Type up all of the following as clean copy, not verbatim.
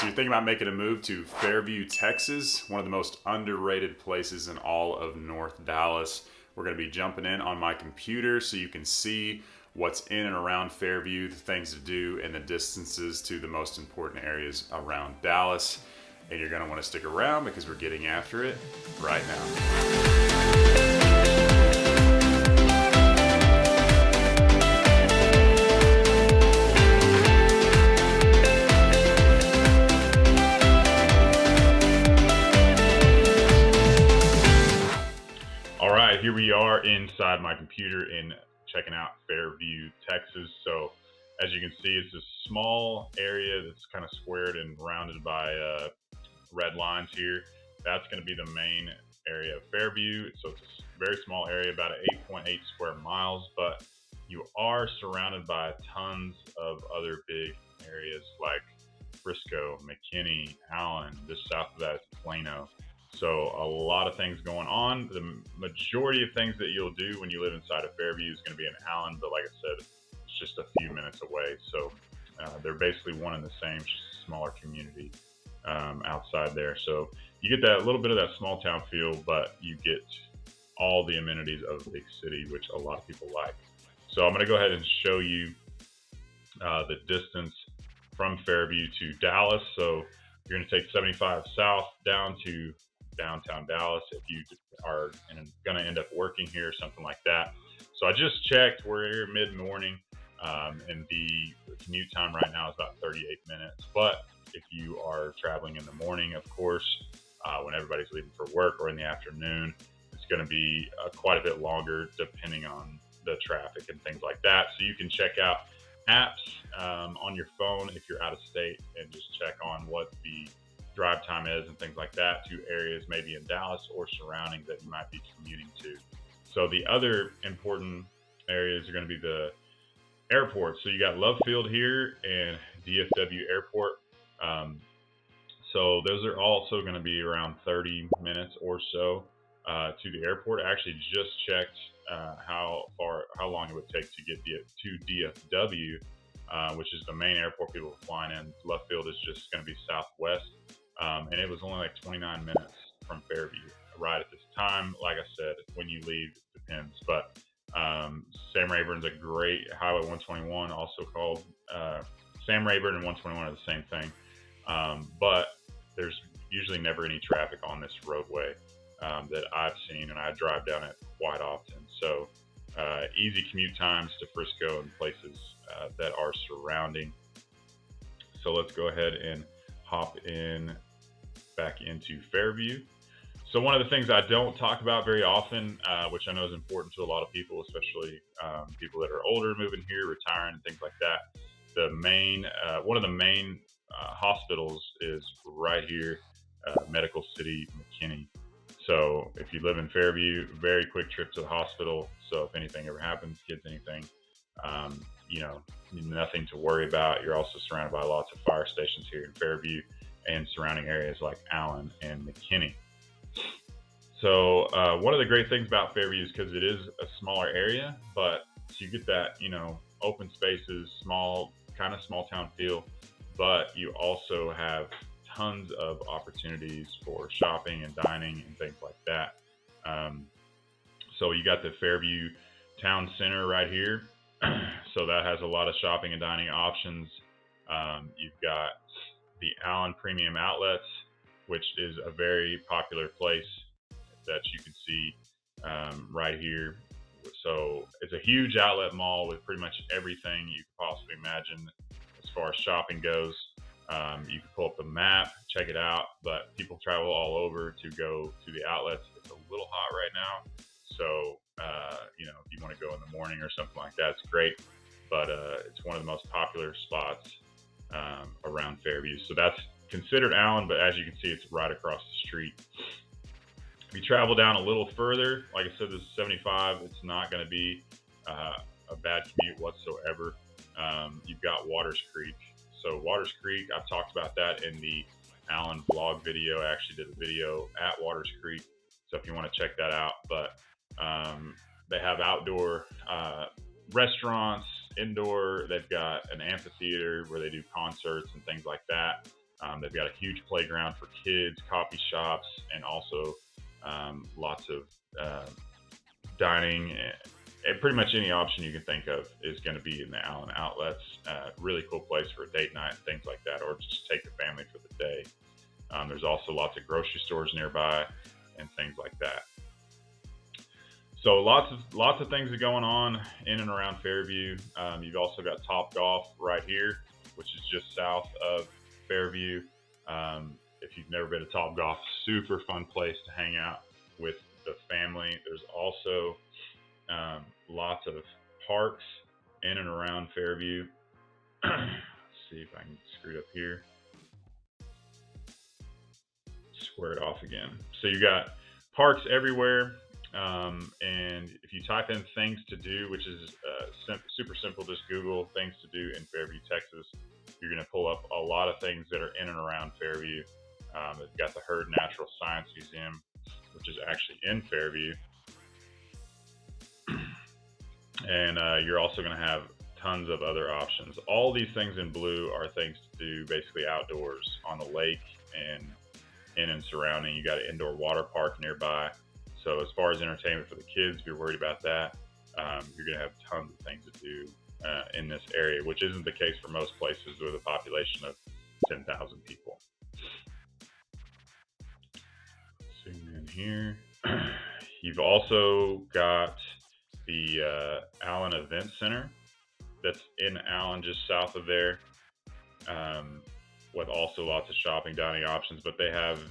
So you're thinking about making a move to Fairview, Texas, one of the most underrated places in all of North Dallas. We're going to be jumping in on my computer so you can see what's in and around Fairview, the things to do, and the distances to the most important areas around Dallas. And you're going to want to stick around because we're getting after it right now. Here we are inside my computer and checking out Fairview, Texas. So as you can see, it's a small area that's kind of squared and rounded by red lines here. That's going to be the main area of Fairview. So it's a very small area, about 8.8 square miles, but you are surrounded by tons of other big areas like Frisco, McKinney, Allen. Just south of that is Plano. So a lot of things going on. The majority of things that you'll do when you live inside of Fairview is going to be in Allen, but like I said, it's just a few minutes away. So they're basically one and the same, just a smaller community outside there. So you get that little bit of that small town feel, but you get all the amenities of a big city, which a lot of people like. So I'm going to go ahead and show you the distance from Fairview to Dallas. So you're going to take 75 south down to downtown Dallas if you are going to end up working here or something like that. So I just checked, we're here mid-morning, and the commute time right now is about 38 minutes. But if you are traveling in the morning, of course, when everybody's leaving for work, or in the afternoon, it's going to be quite a bit longer depending on the traffic and things like that. So you can check out apps on your phone if you're out of state and just check on what the drive time is and things like that to areas maybe in Dallas or surroundings that you might be commuting to. So the other important areas are going to be the airports. So you got Love Field here and DFW Airport. So those are also going to be around 30 minutes or so to the airport. I actually just checked how long it would take to get to DFW, which is the main airport people are flying in. Love Field is just going to be southwest, and it was only like 29 minutes from Fairview right at this time. Like I said, when you leave, it depends. But Sam Rayburn's a great Highway 121, also called Sam Rayburn and 121 are the same thing. But there's usually never any traffic on this roadway that I've seen, and I drive down it quite often. So easy commute times to Frisco and places that are surrounding. So let's go ahead and hop in back into Fairview. So one of the things I don't talk about very often, which I know is important to a lot of people, especially people that are older, moving here, retiring, and things like that. One of the main hospitals is right here, Medical City, McKinney. So if you live in Fairview, very quick trip to the hospital. So if anything ever happens, kids, anything, nothing to worry about. You're also surrounded by lots of fire stations here in Fairview and surrounding areas like Allen and McKinney. So one of the great things about Fairview is because it is a smaller area, but you get that, open spaces, small town feel, but you also have tons of opportunities for shopping and dining and things like that. So you got the Fairview Town Center right here. So that has a lot of shopping and dining options. You've got the Allen Premium Outlets, which is a very popular place that you can see right here. So it's a huge outlet mall with pretty much everything you could possibly imagine as far as shopping goes. You can pull up the map, check it out, but people travel all over to go to the outlets. It's a little hot right now, so if you want to go in the morning or something like that, it's great, but it's one of the most popular spots around Fairview. So that's considered Allen, but as you can see, it's right across the street. If you travel down a little further, like I said, this is 75. It's not going to be a bad commute whatsoever. You've got Waters Creek. So Waters Creek, I've talked about that in the Allen vlog video. I actually did a video at Waters Creek, so if you want to check that out. But they have outdoor restaurants, indoor. They've got an amphitheater where they do concerts and things like that. They've got a huge playground for kids, coffee shops, and also lots of dining. And pretty much any option you can think of is going to be in the Allen Outlets. Really cool place for a date night, things like that, or just take the family for the day. There's also lots of grocery stores nearby and things like that. So lots of things are going on in and around Fairview. You've also got Top Golf right here, which is just south of Fairview. If you've never been to Top Golf, super fun place to hang out with the family. There's also lots of parks in and around Fairview. Let's see if I can screw it up here. Square it off again. So you got parks everywhere. And if you type in things to do, which is super simple, just Google things to do in Fairview, Texas, you're going to pull up a lot of things that are in and around Fairview. They've got the Hurd Natural Science Museum, which is actually in Fairview. And you're also going to have tons of other options. All these things in blue are things to do basically outdoors on the lake and in and surrounding. You got an indoor water park nearby. So as far as entertainment for the kids, if you're worried about that, you're going to have tons of things to do in this area, which isn't the case for most places with a population of 10,000 people. Zoom in here. You've also got the Allen Event Center that's in Allen, just south of there, with also lots of shopping, dining options. But they have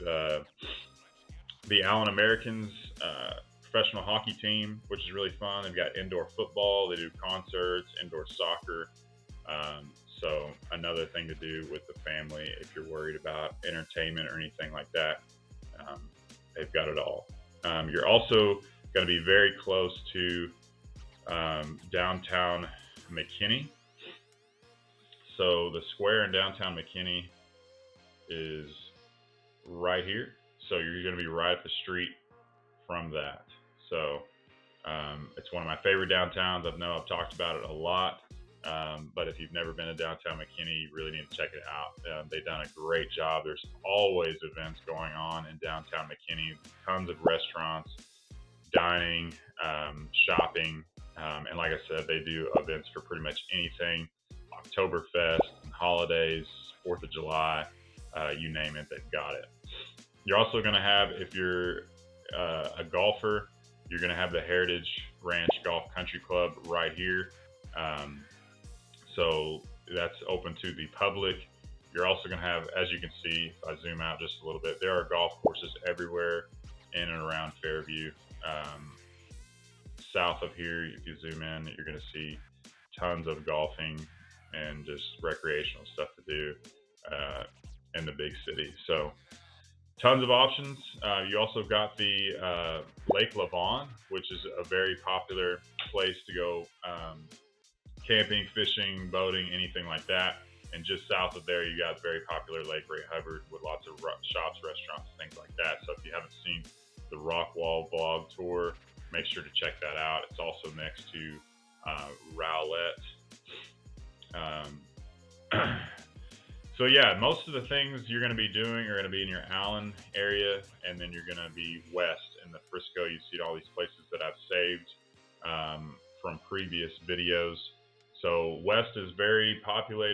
the Allen Americans professional hockey team, which is really fun. They've got indoor football, they do concerts, indoor soccer. So another thing to do with the family if you're worried about entertainment or anything like that. They've got it all. You're also going to be very close to downtown McKinney. So the square in downtown McKinney is right here. So you're going to be right up the street from that. So it's one of my favorite downtowns. I've talked about it a lot. But if you've never been to downtown McKinney, you really need to check it out. They've done a great job. There's always events going on in downtown McKinney, tons of restaurants, dining, shopping. And like I said, they do events for pretty much anything, Oktoberfest, holidays, 4th of July, you name it, they've got it. You're also going to have, if you're a golfer, you're going to have the Heritage Ranch Golf Country Club right here. So that's open to the public. You're also going to have, as you can see, if I zoom out just a little bit, there are golf courses everywhere in and around Fairview. South of here, if you zoom in, you're going to see tons of golfing and just recreational stuff to do in the big city. So tons of options. You also got the Lake Lavon, which is a very popular place to go camping, fishing, boating, anything like that. And just south of there, you got very popular Lake Ray Hubbard with lots of shops, restaurants, things like that. So if you haven't seen the Rockwall Blog Tour, make sure to check that out. It's also next to Rowlett. So yeah, most of the things you're going to be doing are going to be in your Allen area, and then you're going to be west in the Frisco. You see all these places that I've saved from previous videos. So west is very popular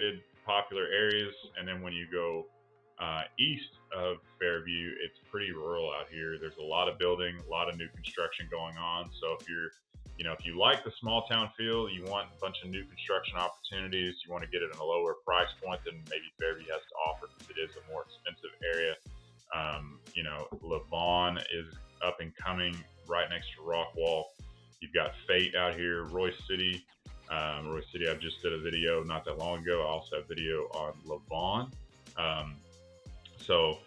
areas, and then when you go east of Fairview, it's pretty rural out here. There's a lot of building, a lot of new construction going on. So if you like the small town feel, you want a bunch of new construction opportunities, you want to get it in a lower price point than maybe Fairview has to offer because it is a more expensive area. Lavon is up and coming right next to Rockwall. You've got Fate out here, Royce City. Royce City, I just did a video not that long ago. I also have a video on Lavon. So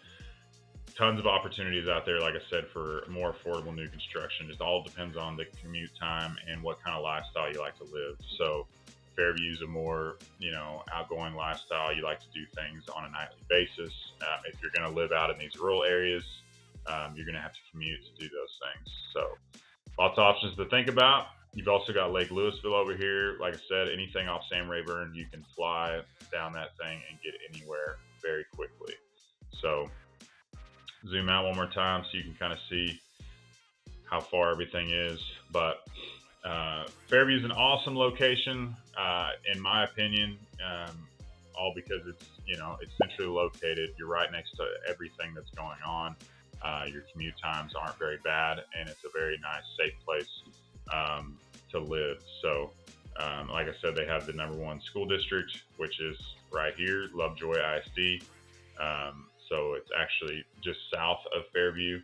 tons of opportunities out there, like I said, for more affordable new construction. Just all depends on the commute time and what kind of lifestyle you like to live. So Fairview's a more, outgoing lifestyle. You like to do things on a nightly basis. If you're going to live out in these rural areas, you're going to have to commute to do those things. So lots of options to think about. You've also got Lake Louisville over here. Like I said, anything off Sam Rayburn, you can fly down that thing and get anywhere very quickly. So zoom out one more time so you can kind of see how far everything is. But Fairview is an awesome location, in my opinion, all because it's centrally located. You're right next to everything that's going on. Your commute times aren't very bad, and it's a very nice, safe place to live. So, like I said, they have the #1 school district, which is right here, Lovejoy ISD. So it's actually just south of Fairview.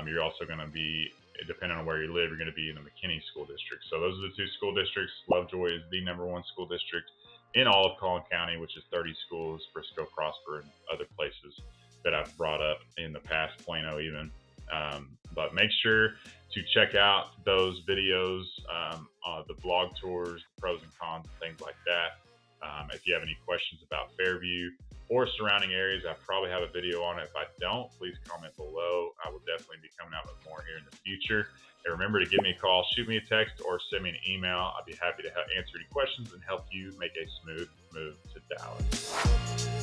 You're also going to be, depending on where you live, you're going to be in the McKinney School District. So those are the two school districts. Lovejoy is the #1 school district in all of Collin County, which is 30 schools, Frisco, Prosper, and other places that I've brought up in the past, Plano even. But make sure to check out those videos, the blog tours, the pros and cons, and things like that. If you have any questions about Fairview or surrounding areas, I probably have a video on it. If I don't, please comment below. I will definitely be coming out with more here in the future. And remember to give me a call, shoot me a text, or send me an email. I'd be happy to answer any questions and help you make a smooth move to Dallas.